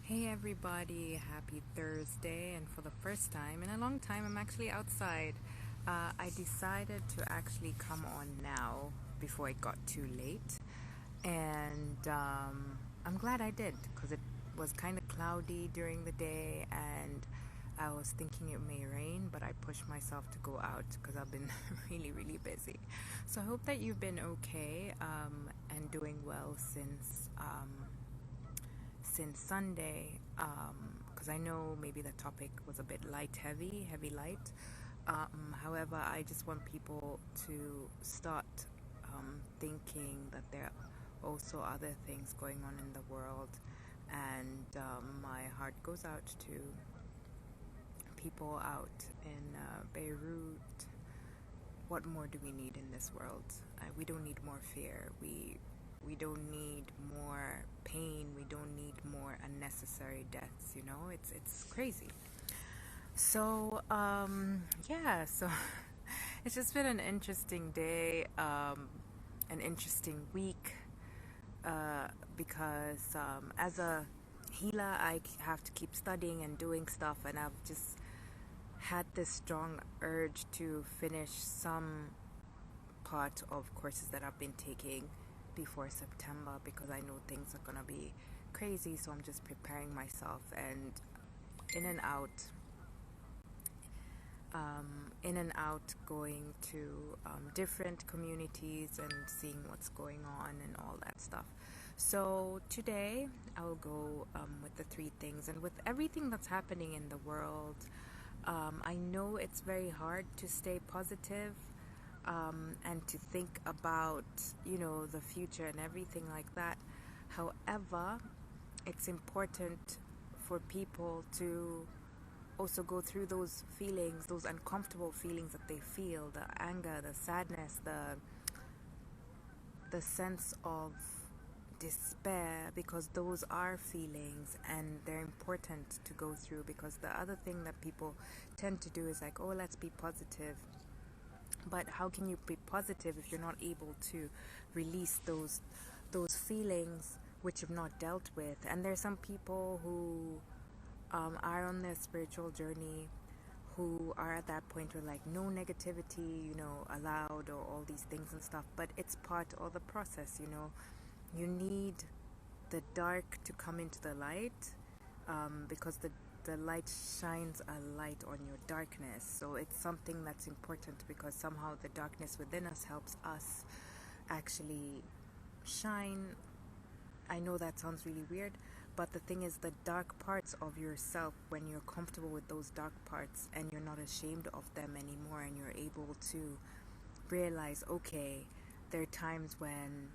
Hey everybody, happy Thursday, and for the first time in a long time I'm actually outside. I decided to actually come on now before it got too late, and I'm glad I did because it was kind of cloudy during the day and I was thinking it may rain, but I pushed myself to go out because I've been really busy. So I hope that you've been okay and doing well since Sunday, because I know maybe the topic was a bit heavy light. However, I just want people to start thinking that there are also other things going on in the world, and my heart goes out to people out in Beirut. What more do we need in this world? We don't need more fear. We don't need more pain. We don't need more unnecessary deaths. It's crazy. So yeah. So it's just been an interesting day, an interesting week, because as a healer, I have to keep studying and doing stuff, and I've just had this strong urge to finish some part of courses that I've been taking before September because I know things are gonna be crazy, so I'm just preparing myself and in and out going to different communities and seeing what's going on and all that stuff. So today I'll go with the three things, and with everything that's happening in the world, I know it's very hard to stay positive and to think about, the future and everything like that. However, it's important for people to also go through those feelings, those uncomfortable feelings that they feel, the anger, the sadness, the sense of despair, because those are feelings and they're important to go through. Because the other thing that people tend to do is like, oh, let's be positive. But how can you be positive if you're not able to release those feelings which you've not dealt with? And there's some people who are on their spiritual journey who are at that point where like no negativity, allowed, or all these things and stuff. But it's part of the process. You need the dark to come into the light, because the light shines a light on your darkness. So it's something that's important, because somehow the darkness within us helps us actually shine. I know that sounds really weird, but the thing is, the dark parts of yourself, when you're comfortable with those dark parts and you're not ashamed of them anymore, and you're able to realize, okay, there are times when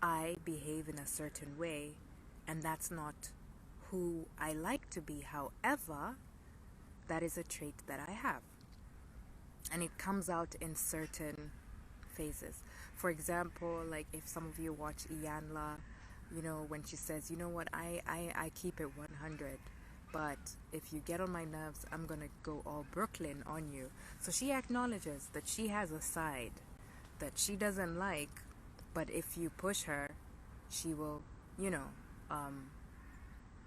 I behave in a certain way and that's not who I like to be. However, that is a trait that I have, and it comes out in certain phases. For example, like if some of you watch Iyanla, when she says, you know what, I keep it 100, but if you get on my nerves, I'm gonna go all Brooklyn on you. So she acknowledges that she has a side that she doesn't like, but if you push her, she will,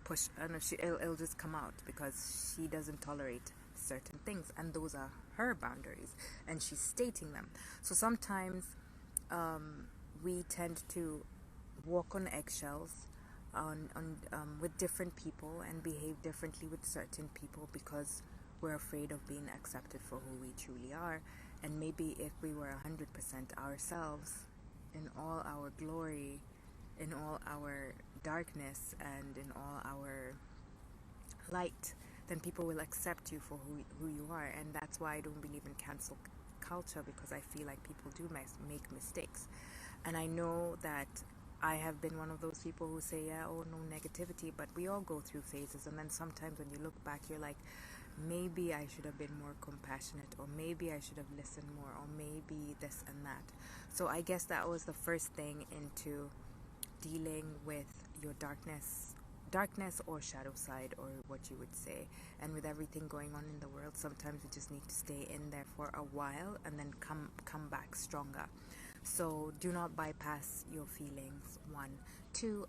push, and it'll just come out, because she doesn't tolerate certain things, and those are her boundaries, and she's stating them. So sometimes we tend to walk on eggshells with different people and behave differently with certain people because we're afraid of being accepted for who we truly are. And maybe if we were 100% ourselves, in all our glory, in all our darkness, and in all our light, then people will accept you for who you are. And that's why I don't believe in cancel culture, because I feel like people do make mistakes. And I know that I have been one of those people who say, yeah, oh, no negativity, but we all go through phases. And then sometimes when you look back, you're like, maybe I should have been more compassionate, or maybe I should have listened more, or maybe this and that. So I guess that was the first thing into dealing with your darkness or shadow side, or what you would say. And with everything going on in the world, sometimes we just need to stay in there for a while and then come back stronger. So do not bypass your feelings. One, two.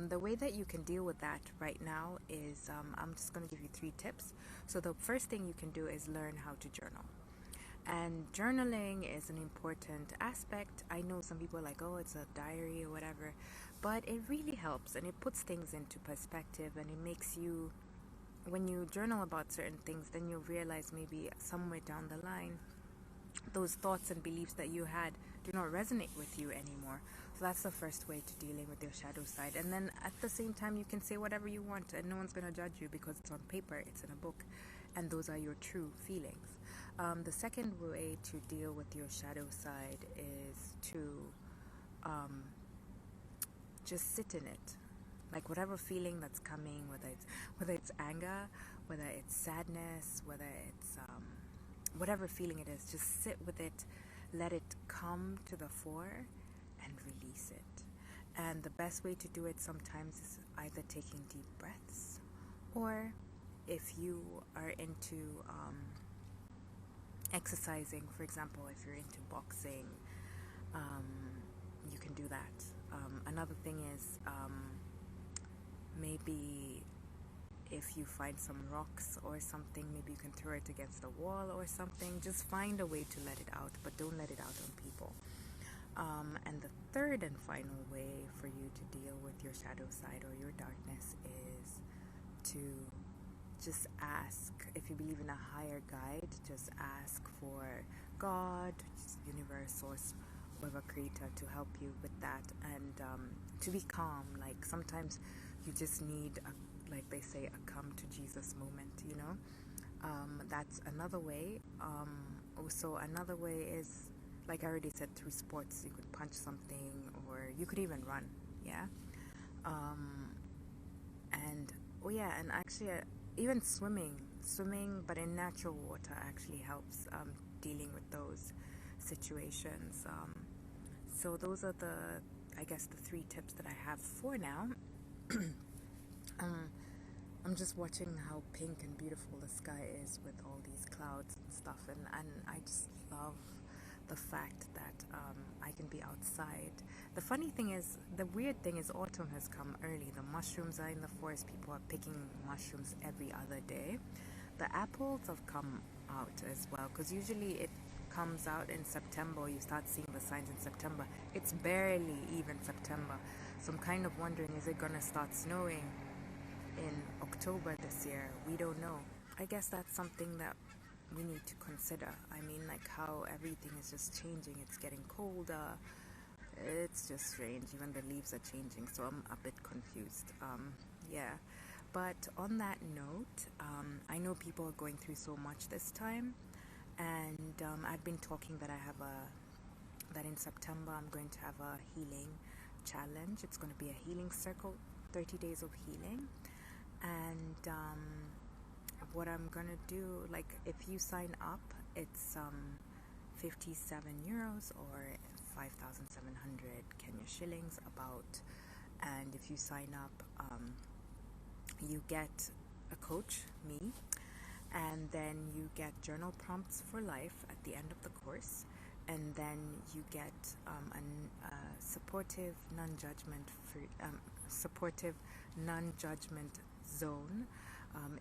The way that you can deal with that right now is I'm just going to give you 3 tips. So the first thing you can do is learn how to journal. And journaling is an important aspect. I know some people are like, oh, it's a diary or whatever, but it really helps and it puts things into perspective, and it makes you, when you journal about certain things, then you'll realize maybe somewhere down the line those thoughts and beliefs that you had do not resonate with you anymore. So that's the first way to dealing with your shadow side. And then at the same time, you can say whatever you want and no one's going to judge you because it's on paper, it's in a book, and those are your true feelings. The second way to deal with your shadow side is to just sit in it. Like whatever feeling that's coming, whether it's anger, whether it's sadness, whether it's whatever feeling it is, just sit with it, let it come to the fore, and release it. And the best way to do it sometimes is either taking deep breaths, or if you are into exercising, for example, if you're into boxing, you can do that. Another thing is maybe if you find some rocks or something, maybe you can throw it against a wall or something. Just find a way to let it out, but don't let it out on people. And the third and final way for you to deal with your shadow side or your darkness is to just ask. If you believe in a higher guide, just ask for God, universe, source, whoever, creator, to help you with that, and to be calm. Like sometimes you just need like they say, a come to Jesus moment, you know. That's another way. Also another way is, like I already said, through sports. You could punch something, or you could even run. Yeah. And oh yeah, and actually even swimming, but in natural water actually helps dealing with those situations. So those are I guess the 3 tips that I have for now. I'm just watching how pink and beautiful the sky is with all these clouds and stuff, and I just love the fact that I can be outside. The funny thing is, the weird thing is, autumn has come early. The mushrooms are in the forest. People are picking mushrooms every other day. The apples have come out as well, because usually it comes out in September. You start seeing the signs in September. It's barely even September. So I'm kind of wondering, is it going to start snowing in October this year? We don't know. I guess that's something that we need to consider. I mean, like how everything is just changing. It's getting colder. It's just strange. Even the leaves are changing. So I'm a bit confused. Yeah. But on that note, I know people are going through so much this time. And I've been talking that that in September I'm going to have a healing challenge. It's going to be a healing circle, 30 days of healing. And what I'm gonna do, like if you sign up, it's 57 euros or 5,700 Kenya shillings about. And if you sign up, you get a coach, me, and then you get journal prompts for life at the end of the course, and then you get a supportive non-judgment zone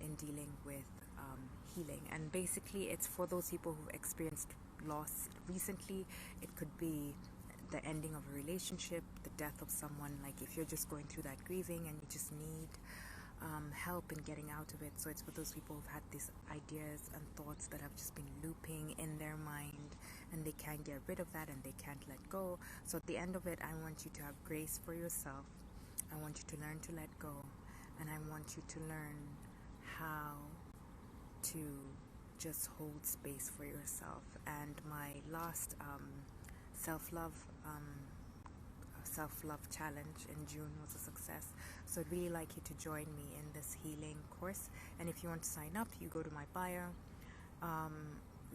in dealing with healing. And basically it's for those people who've experienced loss recently. It could be the ending of a relationship, the death of someone, like if you're just going through that grieving and you just need help in getting out of it. So it's for those people who've had these ideas and thoughts that have just been looping in their mind, and they can't get rid of that and they can't let go. So at the end of it, I want you to have grace for yourself. I want you to learn to let go, and I want you to learn how to just hold space for yourself. And my last self-love challenge in June was a success. So I'd really like you to join me in this healing course. And if you want to sign up, you go to my bio,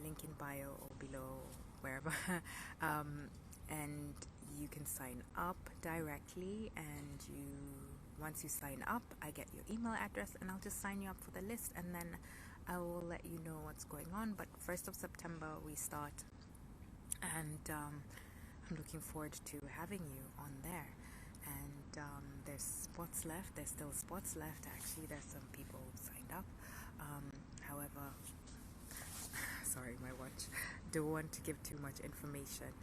link in bio or below, wherever, and you can sign up directly. And once you sign up, I get your email address and I'll just sign you up for the list, and then I will let you know what's going on. But 1st of September we start, and I'm looking forward to having you on there. And there's spots left. There's still spots left. Actually, there's some people who signed up. However, sorry, my watch. Don't want to give too much information.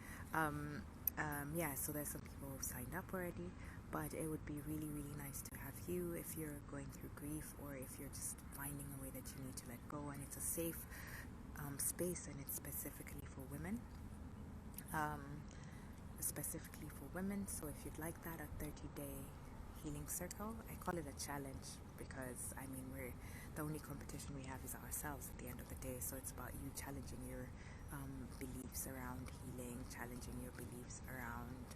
Yeah, so there's some people who've signed up already, but it would be really, really nice to have you if you're going through grief or if you're just finding a way that you need to let go. And it's a safe space, and it's specifically for women. Specifically for women. So if you'd like that, a 30-day healing circle. I call it a challenge because I mean the only competition we have is ourselves at the end of the day. So it's about you challenging your beliefs around healing, challenging your beliefs around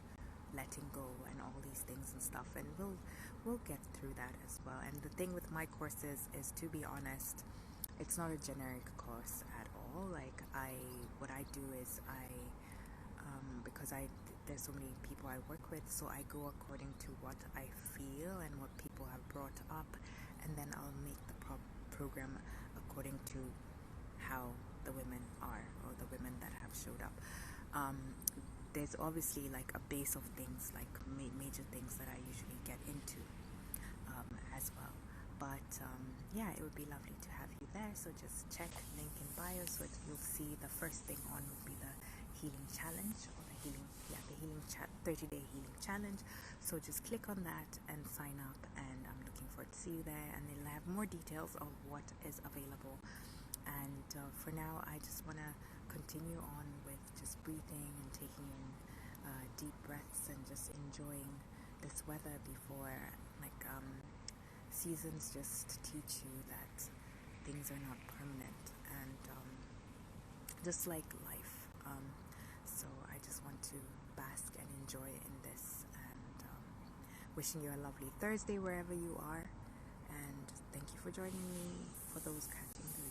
letting go, and all these things and stuff. And we'll get through that as well. And the thing with my courses is, to be honest, it's not a generic course at all. Like what I do is because there's so many people I work with, so I go according to what I feel and what people have brought up, and then I'll make the program according to how the women are, or the women that have showed up. There's obviously like a base of things, like major things that I usually get into as well. But yeah, it would be lovely to have you there. So just check link in bio, so you'll see the first thing on would be the healing challenge, or the 30-day healing challenge. So just click on that and sign up, and I'm looking forward to see you there. And they'll have more details of what is available. And for now, I just want to continue on with just breathing and taking in deep breaths and just enjoying this weather before, like, seasons just teach you that things are not permanent, and just like life. So I just want to bask and enjoy in this, and wishing you a lovely Thursday wherever you are. And thank you for joining me, for those catching the